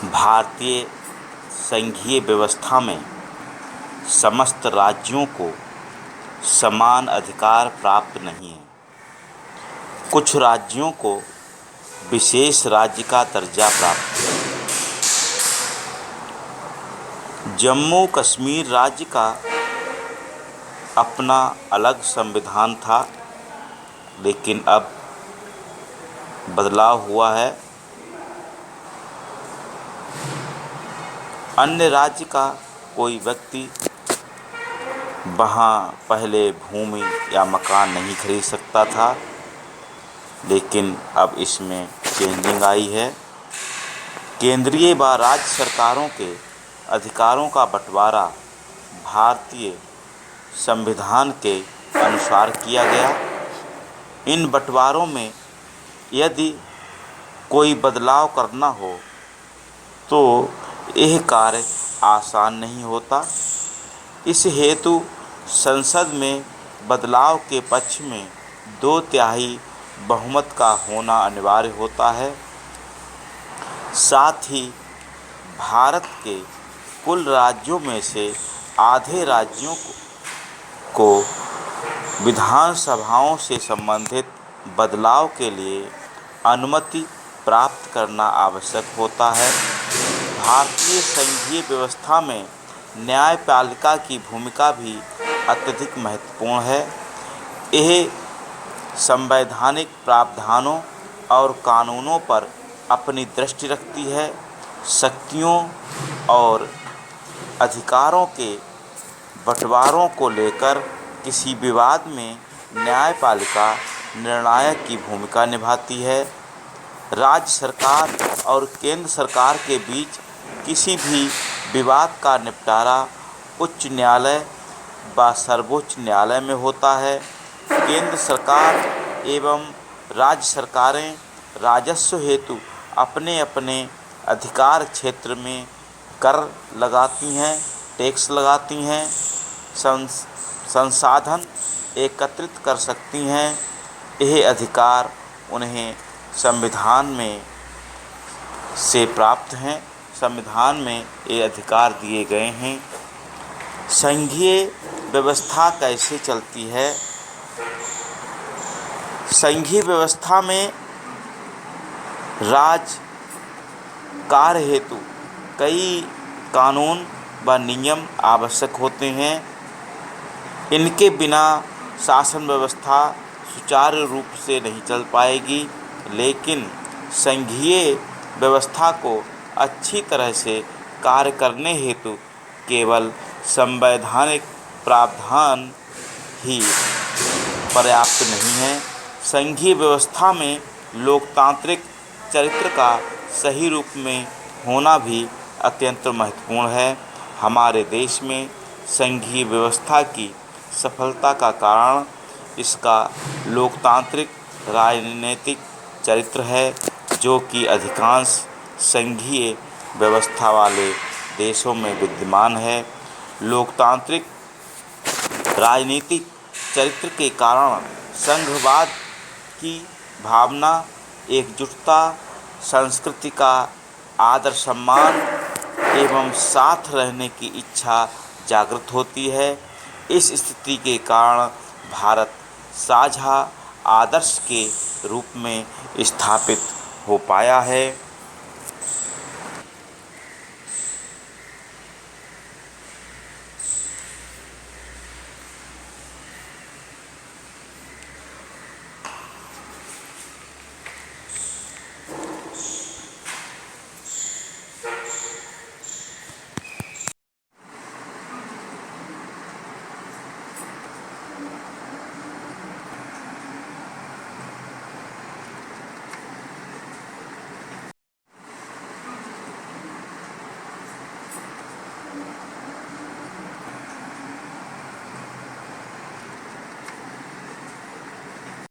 भारतीय संघीय व्यवस्था में समस्त राज्यों को समान अधिकार प्राप्त नहीं है। कुछ राज्यों को विशेष राज्य का दर्जा प्राप्त है। जम्मू कश्मीर राज्य का अपना अलग संविधान था, लेकिन अब बदलाव हुआ है। अन्य राज्य का कोई व्यक्ति वहाँ पहले भूमि या मकान नहीं खरीद सकता था, लेकिन अब इसमें चेंजिंग आई है। केंद्रीय व राज्य सरकारों के अधिकारों का बंटवारा भारतीय संविधान के अनुसार किया गया। इन बंटवारों में यदि कोई बदलाव करना हो तो यह कार्य आसान नहीं होता। इस हेतु संसद में बदलाव के पक्ष में 2/3 बहुमत का होना अनिवार्य होता है। साथ ही भारत के कुल राज्यों में से आधे राज्यों को विधानसभाओं से संबंधित बदलाव के लिए अनुमति प्राप्त करना आवश्यक होता है। भारतीय संघीय व्यवस्था में न्यायपालिका की भूमिका भी अत्यधिक महत्वपूर्ण है। यह संवैधानिक प्रावधानों और कानूनों पर अपनी दृष्टि रखती है। शक्तियों और अधिकारों के बंटवारों को लेकर किसी विवाद में न्यायपालिका निर्णायक की भूमिका निभाती है। राज्य सरकार और केंद्र सरकार के बीच किसी भी विवाद का निपटारा उच्च न्यायालय व सर्वोच्च न्यायालय में होता है। केंद्र सरकार एवं राज्य सरकारें राजस्व हेतु अपने अपने अधिकार क्षेत्र में कर लगाती हैं, टैक्स लगाती हैं, संसाधन एकत्रित कर सकती हैं। यह अधिकार उन्हें संविधान में से प्राप्त हैं। संविधान में ये अधिकार दिए गए हैं। संघीय व्यवस्था कैसे चलती है? संघीय व्यवस्था में राज्य कार्य हेतु कई कानून व नियम आवश्यक होते हैं। इनके बिना शासन व्यवस्था सुचारू रूप से नहीं चल पाएगी। लेकिन संघीय व्यवस्था को अच्छी तरह से कार्य करने हेतु केवल संवैधानिक प्रावधान ही पर्याप्त नहीं है। संघीय व्यवस्था में लोकतांत्रिक चरित्र का सही रूप में होना भी अत्यंत महत्वपूर्ण है। हमारे देश में संघीय व्यवस्था की सफलता का कारण इसका लोकतांत्रिक राजनीतिक चरित्र है, जो कि अधिकांश संघीय व्यवस्था वाले देशों में विद्यमान है। लोकतांत्रिक राजनीतिक चरित्र के कारण संघवाद की भावना, एकजुटता, संस्कृति का आदर सम्मान एवं साथ रहने की इच्छा जागृत होती है। इस स्थिति के कारण भारत साझा आदर्श के रूप में स्थापित हो पाया है।